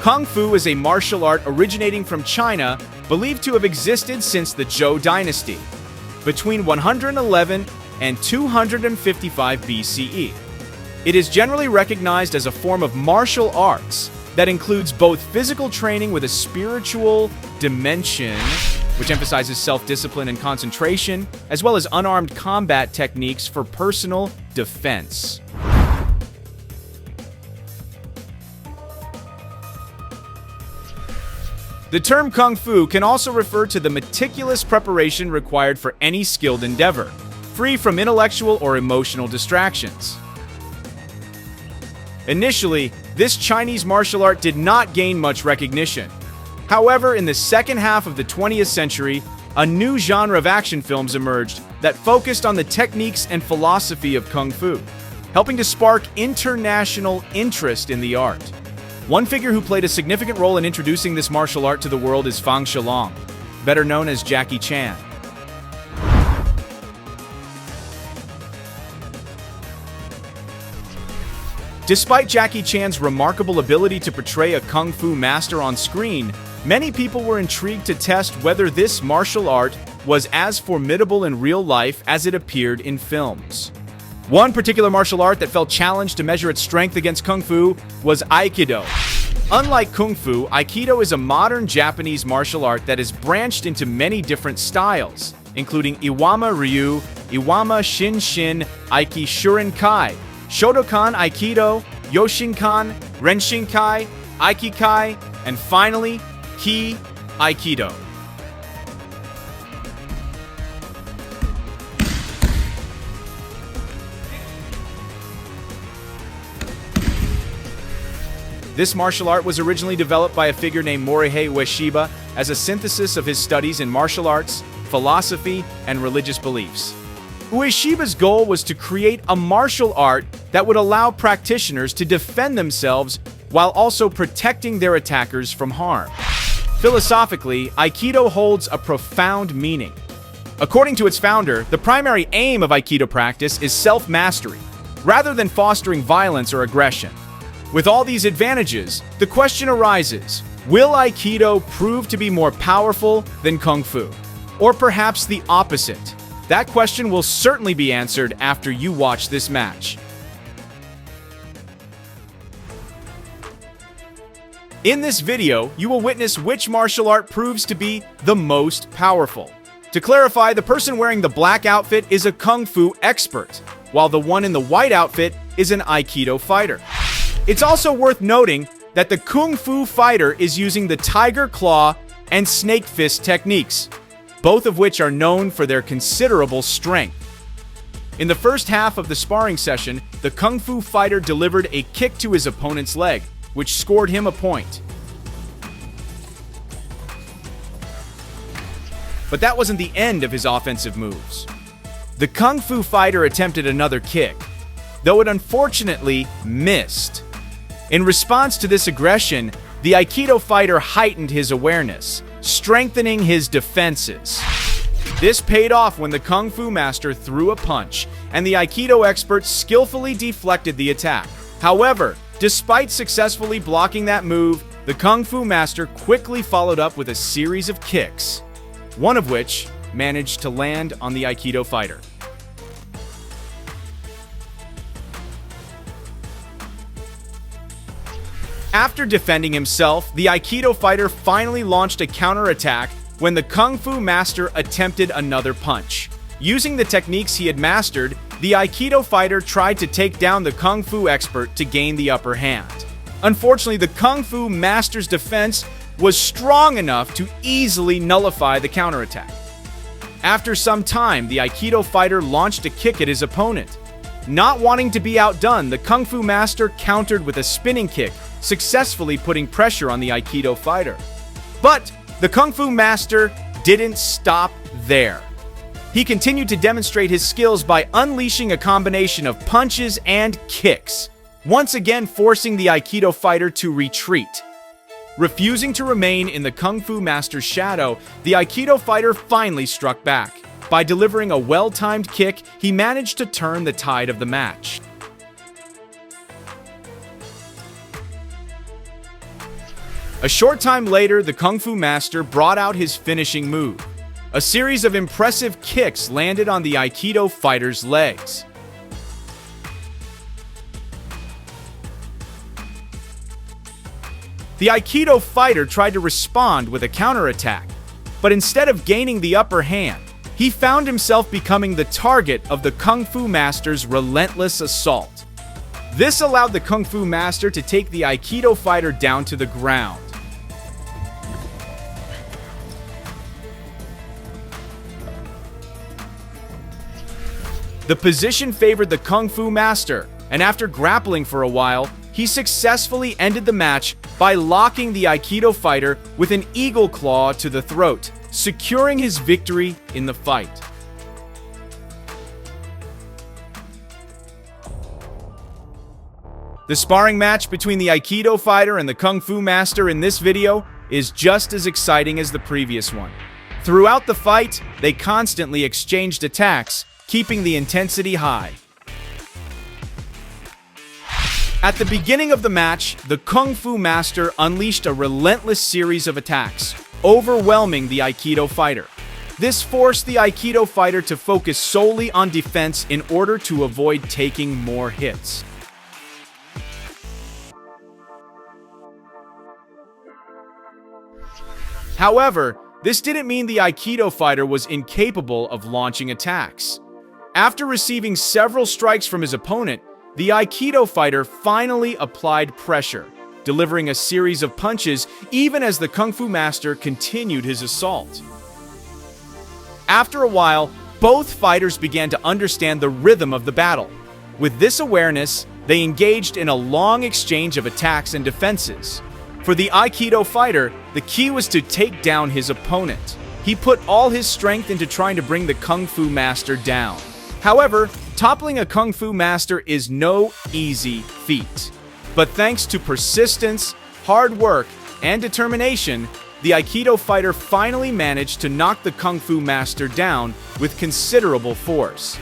Kung Fu is a martial art originating from China, believed to have existed since the Zhou dynasty, between 111 and 255 BCE. It is generally recognized as a form of martial arts that includes both physical training with a spiritual dimension, which emphasizes self-discipline and concentration, as well as unarmed combat techniques for personal defense. The term Kung Fu can also refer to the meticulous preparation required for any skilled endeavor, free from intellectual or emotional distractions. Initially, this Chinese martial art did not gain much recognition. However, in the second half of the 20th century, a new genre of action films emerged that focused on the techniques and philosophy of Kung Fu, helping to spark international interest in the art. One figure who played a significant role in introducing this martial art to the world is Fang Shilong, better known as Jackie Chan. Despite Jackie Chan's remarkable ability to portray a Kung Fu master on screen, many people were intrigued to test whether this martial art was as formidable in real life as it appeared in films. One particular martial art that felt challenged to measure its strength against Kung Fu was Aikido. Unlike Kung Fu, Aikido is a modern Japanese martial art that is branched into many different styles, including Iwama Ryu, Iwama Shin-Shin, Aiki Shurin-Kai, Shotokan Aikido, Yoshinkan, Renshinkai, Aikikai, and finally, Ki Aikido. This martial art was originally developed by a figure named Morihei Ueshiba as a synthesis of his studies in martial arts, philosophy, and religious beliefs. Ueshiba's goal was to create a martial art that would allow practitioners to defend themselves while also protecting their attackers from harm. Philosophically, Aikido holds a profound meaning. According to its founder, the primary aim of Aikido practice is self-mastery, rather than fostering violence or aggression. With all these advantages, the question arises, will Aikido prove to be more powerful than Kung Fu? Or perhaps the opposite? That question will certainly be answered after you watch this match. In this video, you will witness which martial art proves to be the most powerful. To clarify, the person wearing the black outfit is a Kung Fu expert, while the one in the white outfit is an Aikido fighter. It's also worth noting that the Kung Fu fighter is using the Tiger Claw and Snake Fist techniques, both of which are known for their considerable strength. In the first half of the sparring session, the Kung Fu fighter delivered a kick to his opponent's leg, which scored him a point. But that wasn't the end of his offensive moves. The Kung Fu fighter attempted another kick, though it unfortunately missed. In response to this aggression, the Aikido fighter heightened his awareness, strengthening his defenses. This paid off when the Kung Fu master threw a punch, and the Aikido expert skillfully deflected the attack. However, despite successfully blocking that move, the Kung Fu master quickly followed up with a series of kicks, one of which managed to land on the Aikido fighter. After defending himself, the Aikido fighter finally launched a counterattack when the Kung Fu master attempted another punch. Using the techniques he had mastered, the Aikido fighter tried to take down the Kung Fu expert to gain the upper hand. Unfortunately, the Kung Fu master's defense was strong enough to easily nullify the counterattack. After some time, the Aikido fighter launched a kick at his opponent. Not wanting to be outdone, the Kung Fu master countered with a spinning kick, successfully putting pressure on the Aikido fighter. But the Kung Fu master didn't stop there. He continued to demonstrate his skills by unleashing a combination of punches and kicks, once again forcing the Aikido fighter to retreat. Refusing to remain in the Kung Fu master's shadow, the Aikido fighter finally struck back. By delivering a well-timed kick, he managed to turn the tide of the match. A short time later, the Kung Fu Master brought out his finishing move. A series of impressive kicks landed on the Aikido fighter's legs. The Aikido fighter tried to respond with a counterattack, but instead of gaining the upper hand, he found himself becoming the target of the Kung Fu Master's relentless assault. This allowed the Kung Fu Master to take the Aikido fighter down to the ground. The position favored the Kung Fu Master, and after grappling for a while, he successfully ended the match by locking the Aikido fighter with an eagle claw to the throat, securing his victory in the fight. The sparring match between the Aikido fighter and the Kung Fu Master in this video is just as exciting as the previous one. Throughout the fight, they constantly exchanged attacks, keeping the intensity high. At the beginning of the match, the Kung Fu Master unleashed a relentless series of attacks, overwhelming the Aikido fighter. This forced the Aikido fighter to focus solely on defense in order to avoid taking more hits. However, this didn't mean the Aikido fighter was incapable of launching attacks. After receiving several strikes from his opponent, the Aikido fighter finally applied pressure, delivering a series of punches even as the Kung Fu Master continued his assault. After a while, both fighters began to understand the rhythm of the battle. With this awareness, they engaged in a long exchange of attacks and defenses. For the Aikido fighter, the key was to take down his opponent. He put all his strength into trying to bring the Kung Fu Master down. However, toppling a Kung Fu Master is no easy feat. But thanks to persistence, hard work, and determination, the Aikido fighter finally managed to knock the Kung Fu Master down with considerable force.